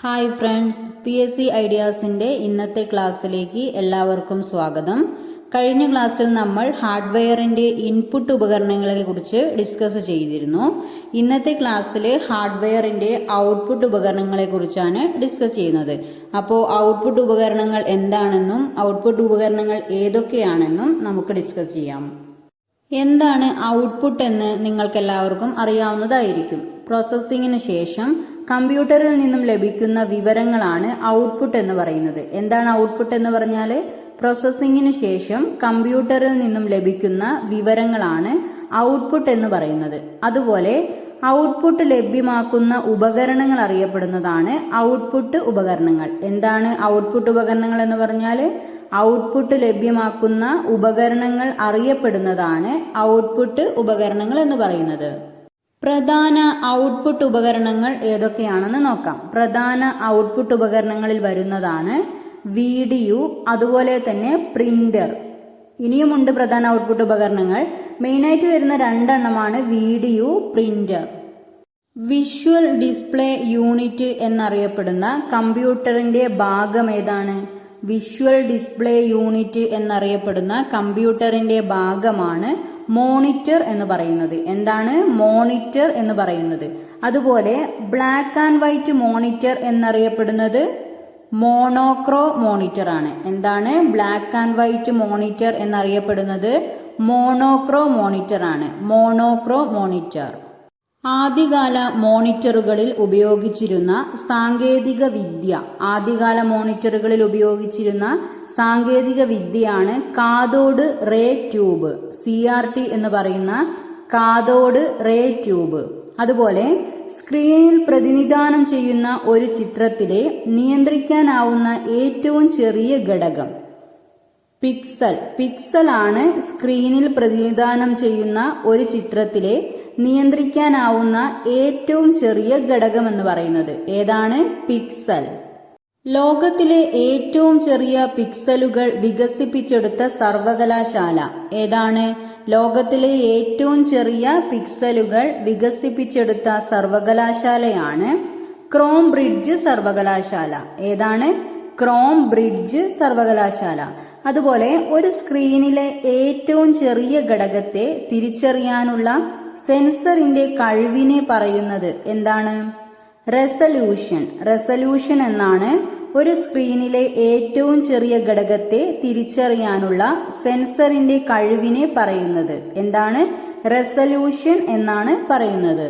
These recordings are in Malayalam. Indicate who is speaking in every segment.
Speaker 1: ഹായ് ഫ്രണ്ട്സ്, PSC ഐഡിയാസിൻ്റെ ഇന്നത്തെ ക്ലാസ്സിലേക്ക് എല്ലാവർക്കും സ്വാഗതം. കഴിഞ്ഞ ക്ലാസ്സിൽ നമ്മൾ ഹാർഡ്വെയറിൻ്റെ ഇൻപുട്ട് ഉപകരണങ്ങളെ കുറിച്ച് ഡിസ്കസ് ചെയ്തിരുന്നു. ഇന്നത്തെ ക്ലാസ്സിൽ ഹാർഡ്വെയറിൻ്റെ ഔട്ട്പുട്ട് ഉപകരണങ്ങളെ കുറിച്ചാണ് ഡിസ്കസ് ചെയ്യുന്നത്. അപ്പോൾ ഔട്ട്പുട്ട് ഉപകരണങ്ങൾ എന്താണെന്നും ഔട്ട്പുട്ട് ഉപകരണങ്ങൾ ഏതൊക്കെയാണെന്നും നമുക്ക് ഡിസ്കസ് ചെയ്യാം. എന്താണ് ഔട്ട്പുട്ട് എന്ന് നിങ്ങൾക്കെല്ലാവർക്കും അറിയാവുന്നതായിരിക്കും. പ്രോസസ്സിങ്ങിന് ശേഷം കമ്പ്യൂട്ടറിൽ നിന്നും ലഭിക്കുന്ന വിവരങ്ങളാണ് ഔട്ട്പുട്ട് എന്ന് പറയുന്നത്. എന്താണ് ഔട്ട്പുട്ട് എന്ന് പറഞ്ഞാൽ പ്രോസസ്സിങ്ങിന് ശേഷം കമ്പ്യൂട്ടറിൽ നിന്നും ലഭിക്കുന്ന വിവരങ്ങളാണ് ഔട്ട്പുട്ട് എന്ന് പറയുന്നത്. അതുപോലെ ഔട്ട്പുട്ട് ലഭ്യമാക്കുന്ന ഉപകരണങ്ങൾ അറിയപ്പെടുന്നതാണ് ഔട്ട്പുട്ട് ഉപകരണങ്ങൾ. എന്താണ് ഔട്ട്പുട്ട് ഉപകരണങ്ങൾ എന്ന് പറഞ്ഞാൽ ഔട്ട്പുട്ട് ലഭ്യമാക്കുന്ന ഉപകരണങ്ങൾ അറിയപ്പെടുന്നതാണ് ഔട്ട്പുട്ട് ഉപകരണങ്ങൾ എന്ന് പറയുന്നത്. പ്രധാന ഔട്ട്പുട്ട് ഉപകരണങ്ങൾ ഏതൊക്കെയാണെന്ന് നോക്കാം. പ്രധാന ഔട്ട്പുട്ട് ഉപകരണങ്ങളിൽ വരുന്നതാണ് VDU, അതുപോലെ തന്നെ പ്രിന്റർ. ഇനിയുമുണ്ട് പ്രധാന ഔട്ട്പുട്ട് ഉപകരണങ്ങൾ. മെയിനായിട്ട് വരുന്ന രണ്ടെണ്ണമാണ് VDU, printer. Visual display unit എന്നറിയപ്പെടുന്ന കമ്പ്യൂട്ടറിന്റെ ഭാഗം ഏതാണ്? വിഷ്വൽ ഡിസ്പ്ലേ യൂണിറ്റ് എന്നറിയപ്പെടുന്ന കമ്പ്യൂട്ടറിന്റെ ഭാഗമാണ് മോണിറ്റർ എന്ന് പറയുന്നത്. എന്താണ് മോണിറ്റർ എന്ന് പറയുന്നത്? അതുപോലെ ബ്ലാക്ക് ആൻഡ് വൈറ്റ് മോണിറ്റർ എന്നറിയപ്പെടുന്നത് മോണോക്രോ മോണിറ്റർ ആണ്. എന്താണ് ബ്ലാക്ക് ആൻഡ് വൈറ്റ് മോണിറ്റർ എന്നറിയപ്പെടുന്നത്? മോണോക്രോ മോണിറ്റർ ആണ്. മോണോക്രോ മോണിറ്റർ. ആദ്യകാല മോണിറ്ററുകളിൽ ഉപയോഗിച്ചിരുന്ന സാങ്കേതിക വിദ്യയാണ് കാഥോഡ് റേ ട്യൂബ്, CRT എന്ന് പറയുന്ന കാഥോഡ് റേ ട്യൂബ്. അതുപോലെ സ്ക്രീനിൽ പ്രതിനിധാനം ചെയ്യുന്ന ഒരു ചിത്രത്തിലെ നിയന്ത്രിക്കാനാവുന്ന ഏറ്റവും ചെറിയ ഘടകം പിക്സൽ ആണ്. സ്ക്രീനിൽ പ്രതിനിധാനം ചെയ്യുന്ന ഒരു ചിത്രത്തിലെ നിയന്ത്രിക്കാനാവുന്ന ഏറ്റവും ചെറിയ ഘടകം എന്ന് പറയുന്നത് ഏതാണ്? പിക്സൽ. ലോകത്തിലെ ഏറ്റവും ചെറിയ പിക്സലുകൾ വികസിപ്പിച്ചെടുത്ത സർവകലാശാല ഏതാണ്? ലോകത്തിലെ ഏറ്റവും ചെറിയ പിക്സലുകൾ വികസിപ്പിച്ചെടുത്ത സർവകലാശാലയാണ് ക്രോംബ്രിഡ്ജ് സർവകലാശാല. ഏതാണ്? ക്രോംബ്രിഡ്ജ് സർവകലാശാല. അതുപോലെ ഒരു സ്ക്രീനിലെ ഏറ്റവും ചെറിയ ഘടകത്തെ തിരിച്ചറിയാനുള്ള സെൻസറിന്റെ കഴിവിനെ പറയുന്നത് എന്താണ്? റെസല്യൂഷൻ എന്നാണ് ഒരു സ്ക്രീനിലെ ഏറ്റവും ചെറിയ ഘടകത്തെ തിരിച്ചറിയാനുള്ള സെൻസറിന്റെ കഴിവിനെ പറയുന്നത്. എന്താണ്? റെസല്യൂഷൻ എന്നാണ് പറയുന്നത്.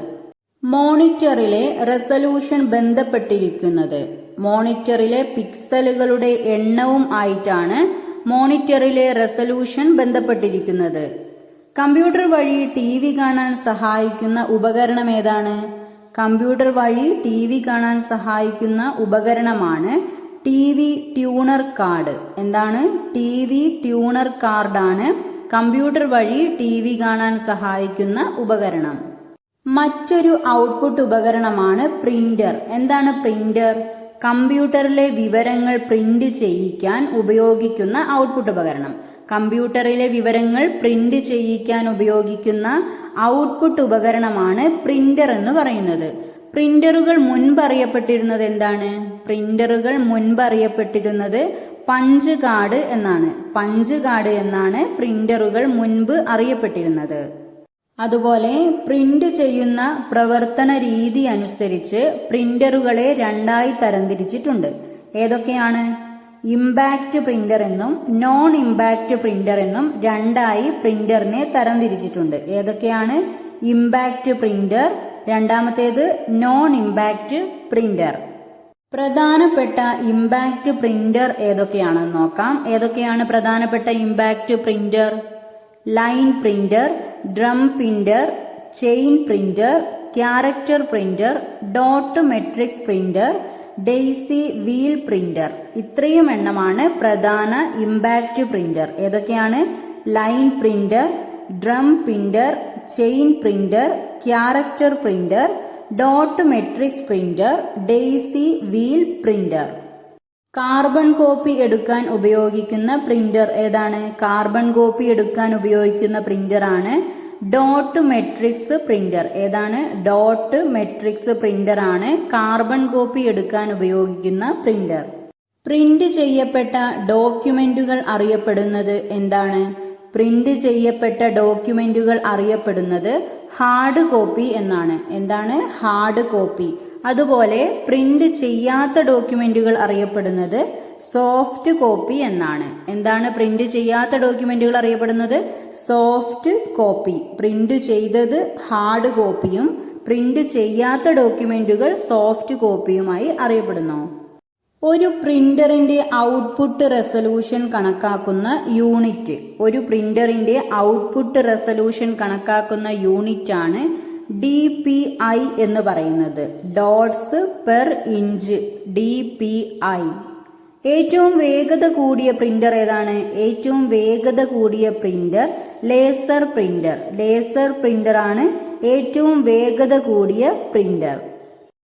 Speaker 1: മോണിറ്ററിലെ റെസല്യൂഷൻ ബന്ധപ്പെട്ടിരിക്കുന്നത് മോണിറ്ററിലെ പിക്സലുകളുടെ എണ്ണവും ആയിട്ടാണ് മോണിറ്ററിലെ റെസല്യൂഷൻ ബന്ധപ്പെട്ടിരിക്കുന്നത്. കമ്പ്യൂട്ടർ വഴി TV കാണാൻ സഹായിക്കുന്ന ഉപകരണം ഏതാണ്? കമ്പ്യൂട്ടർ വഴി TV കാണാൻ സഹായിക്കുന്ന ഉപകരണമാണ് TV ട്യൂണർ കാർഡ്. എന്താണ്? TV ട്യൂണർ കാർഡാണ് കമ്പ്യൂട്ടർ വഴി TV കാണാൻ സഹായിക്കുന്ന ഉപകരണം. മറ്റൊരു ഔട്ട്പുട്ട് ഉപകരണമാണ് പ്രിന്റർ. എന്താണ് പ്രിന്റർ? കമ്പ്യൂട്ടറിലെ വിവരങ്ങൾ പ്രിന്റ് ചെയ്യിക്കാൻ ഉപയോഗിക്കുന്ന ഔട്ട്പുട്ട് ഉപകരണം. കമ്പ്യൂട്ടറിലെ വിവരങ്ങൾ പ്രിന്റ് ചെയ്യിക്കാൻ ഉപയോഗിക്കുന്ന ഔട്ട്പുട്ട് ഉപകരണമാണ് പ്രിന്റർ എന്ന് പറയുന്നത്. പ്രിന്ററുകൾ മുൻപ് അറിയപ്പെട്ടിരുന്നത് എന്താണ്? പ്രിന്ററുകൾ മുൻപ് അറിയപ്പെട്ടിരുന്നത് പഞ്ച് കാർഡ് എന്നാണ് പ്രിന്ററുകൾ മുൻപ് അറിയപ്പെട്ടിരുന്നത്. അതുപോലെ പ്രിന്റ് ചെയ്യുന്ന പ്രവർത്തന രീതി അനുസരിച്ച് പ്രിന്ററുകളെ രണ്ടായി തരംതിരിച്ചിട്ടുണ്ട്. ഏതൊക്കെയാണ്? ഇമ്പാക്റ്റ് പ്രിന്റർ എന്നും നോൺ ഇമ്പാക്റ്റ് പ്രിന്റർ എന്നും രണ്ടായി പ്രിന്ററിനെ തരംതിരിച്ചിട്ടുണ്ട്. ഏതൊക്കെയാണ്? ഇമ്പാക്റ്റ് പ്രിന്റർ, രണ്ടാമത്തേത് നോൺ ഇമ്പാക്റ്റ് പ്രിന്റർ. പ്രധാനപ്പെട്ട ഇമ്പാക്റ്റ് പ്രിന്റർ ഏതൊക്കെയാണെന്ന് നോക്കാം. ഏതൊക്കെയാണ് പ്രധാനപ്പെട്ട impact printer? Line printer, drum printer, chain printer, character printer, dot matrix printer, Daisy wheel printer. ഇത്രയും എണ്ണമാണ് പ്രധാന ഇമ്പാക്റ്റ് പ്രിന്റർ. ഏതൊക്കെയാണ്? Line printer, drum printer, chain printer, character printer, dot matrix printer, Daisy wheel printer. Carbon copy എടുക്കാൻ ഉപയോഗിക്കുന്ന പ്രിന്റർ ഏതാണ്? കാർബൺ കോപ്പി എടുക്കാൻ ഉപയോഗിക്കുന്ന പ്രിന്ററാണ് ഡോട്ട് മെട്രിക്സ് പ്രിന്റർ. ഏതാണ്? ഡോട്ട് മെട്രിക്സ് പ്രിന്റർ ആണ് കാർബൺ കോപ്പി എടുക്കാൻ ഉപയോഗിക്കുന്ന പ്രിന്റർ. പ്രിന്റ് ചെയ്യപ്പെട്ട ഡോക്യുമെന്റുകൾ അറിയപ്പെടുന്നത് എന്താണ്? പ്രിന്റ് ചെയ്യപ്പെട്ട ഡോക്യുമെന്റുകൾ അറിയപ്പെടുന്നത് ഹാർഡ് കോപ്പി എന്നാണ്. എന്താണ്? Hard copy. അതുപോലെ പ്രിന്റ് ചെയ്യാത്ത ഡോക്യുമെന്റുകൾ അറിയപ്പെടുന്നത് സോഫ്റ്റ് കോപ്പി എന്നാണ്. എന്താണ് പ്രിന്റ് ചെയ്യാത്ത ഡോക്യുമെന്റുകൾ അറിയപ്പെടുന്നത്? Soft copy. പ്രിന്റ് ചെയ്തത് ഹാർഡ് കോപ്പിയും പ്രിന്റ് ചെയ്യാത്ത ഡോക്യുമെന്റുകൾ സോഫ്റ്റ് കോപ്പിയുമായി അറിയപ്പെടുന്നു. ഒരു പ്രിന്ററിന്റെ ഔട്ട്പുട്ട് റെസൊല്യൂഷൻ കണക്കാക്കുന്ന യൂണിറ്റ്. ഒരു പ്രിന്ററിന്റെ ഔട്ട്പുട്ട് റെസൊല്യൂഷൻ കണക്കാക്കുന്ന യൂണിറ്റ് ആണ് DPI എന്ന് പറയുന്നത്. Dots per inch, DPI. ഏറ്റവും വേഗത കൂടിയ പ്രിന്റർ ഏതാണ്? ഏറ്റവും വേഗത കൂടിയ printer laser printer. Laser printer ആണ് ഏറ്റവും വേഗത കൂടിയ പ്രിന്റർ.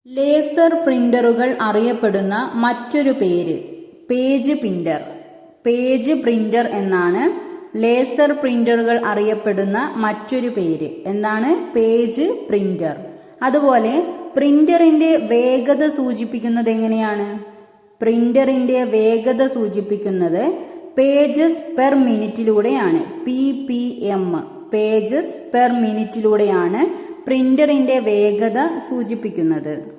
Speaker 1: ലേസർ പ്രിന്ററുകൾ അറിയപ്പെടുന്ന മറ്റൊരു പേര് പേജ് പ്രിന്റർ. പേജ് പ്രിന്റർ എന്നാണ് ലേസർ പ്രിന്ററുകൾ അറിയപ്പെടുന്ന മറ്റൊരു പേര്. എന്താണ്? Page printer. അതുപോലെ പ്രിന്ററിന്റെ വേഗത സൂചിപ്പിക്കുന്നത് എങ്ങനെയാണ്? പ്രിന്ററിന്റെ വേഗത സൂചിപ്പിക്കുന്നത് പേജസ് പെർ മിനിറ്റിലൂടെയാണ്. PPM. പേജസ് പെർ മിനിറ്റിലൂടെയാണ് പ്രിന്ററിന്റെ വേഗത സൂചിപ്പിക്കുന്നത്.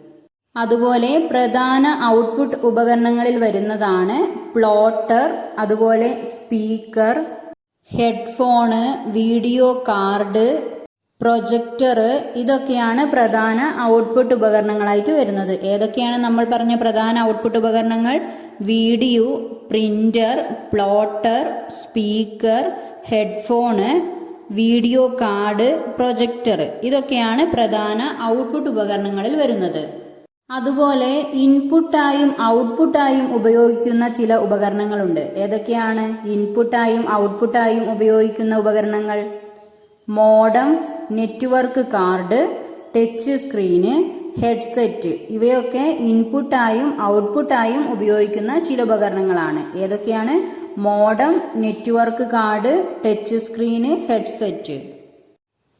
Speaker 1: അതുപോലെ പ്രധാന ഔട്ട്പുട്ട് ഉപകരണങ്ങളിൽ വരുന്നതാണ് പ്ലോട്ടർ, അതുപോലെ speaker, headphone, video card, projector. ഇതൊക്കെയാണ് പ്രധാന ഔട്ട്പുട്ട് ഉപകരണങ്ങളായിട്ട് വരുന്നത്. ഏതൊക്കെയാണ് നമ്മൾ പറഞ്ഞ പ്രധാന ഔട്ട്പുട്ട് ഉപകരണങ്ങൾ? Video, printer, plotter, speaker, headphone, video card, projector. ഇതൊക്കെയാണ് പ്രധാന ഔട്ട്പുട്ട് ഉപകരണങ്ങളിൽ വരുന്നത്. അതുപോലെ ഇൻപുട്ടായും ഔട്ട്പുട്ടായും ഉപയോഗിക്കുന്ന ചില ഉപകരണങ്ങളുണ്ട്. ഏതൊക്കെയാണ് ഇൻപുട്ടായും ഔട്ട്പുട്ടായും ഉപയോഗിക്കുന്ന ഉപകരണങ്ങൾ? Modem, network card, touch screen, headset. ഇവയൊക്കെ ഇൻപുട്ടായും ഔട്ട്പുട്ടായും ഉപയോഗിക്കുന്ന ചില ഉപകരണങ്ങളാണ്. ഏതൊക്കെയാണ്? Modem, network card, touch screen, headset.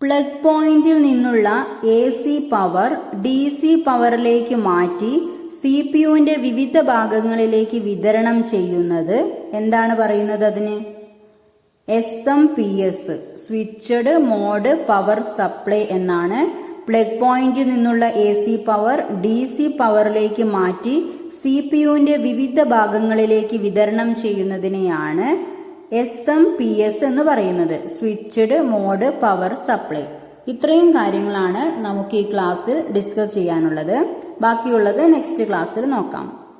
Speaker 1: Plug പോയിന്റിൽ നിന്നുള്ള AC പവർ DC പവറിലേക്ക് മാറ്റി CPUവിന്റെ വിവിധ ഭാഗങ്ങളിലേക്ക് വിതരണം ചെയ്യുന്നത് എന്താണ് പറയുന്നത്? അതിന് SMPS, switched mode power supply എന്നാണ്. പ്ലഗ് പോയിന്റിൽ നിന്നുള്ള AC പവർ DC പവറിലേക്ക് മാറ്റി CPUവിന്റെ വിവിധ ഭാഗങ്ങളിലേക്ക് വിതരണം ചെയ്യുന്നതിനെയാണ് SMPS എന്ന് പറയുന്നത്. Switched mode power supply. ഇത്രയും കാര്യങ്ങളാണ് നമുക്ക് ഈ ക്ലാസ്സിൽ ഡിസ്കസ് ചെയ്യാനുള്ളത്. ബാക്കിയുള്ളത് നെക്സ്റ്റ് ക്ലാസ്സിൽ നോക്കാം.